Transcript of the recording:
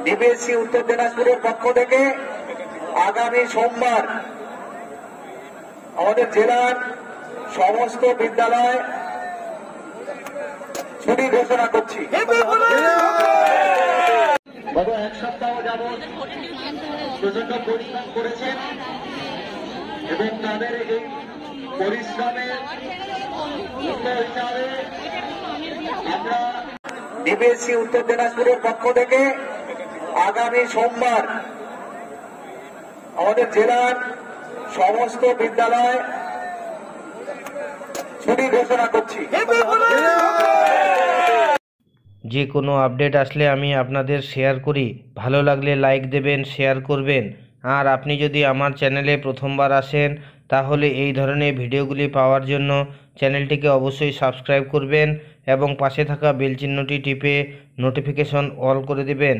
ডিবিএসসি উত্তর দিনাজপুরের পক্ষ থেকে আগামী সোমবার আমাদের জেলার সমস্ত বিদ্যালয় ছুটি ঘোষণা করছি। গত এক সপ্তাহ যাবৎ প্রচন্ড পরিশ্রম করেছেন এবং তাদের এই পরিশ্রমের হিসাবে আমরা ডিবিএসসি উত্তর দিনাজপুরের পক্ষ থেকে আগামী সোমবার আমাদের জেলার সমস্ত বিদ্যালয় ছুটি ঘোষণা করছি। যে কোনো আপডেট আসলে আমি আপনাদের শেয়ার করি। ভালো লাগলে লাইক দেবেন, শেয়ার করবেন। আর আপনি যদি আমার চ্যানেলে প্রথমবার আসেন তাহলে এই ধরনের ভিডিওগুলি পাওয়ার জন্য চ্যানেলটিকে অবশ্যই সাবস্ক্রাইব করবেন এবং পাশে থাকা বেল চিহ্নটি টিপে নোটিফিকেশন অল করে দেবেন।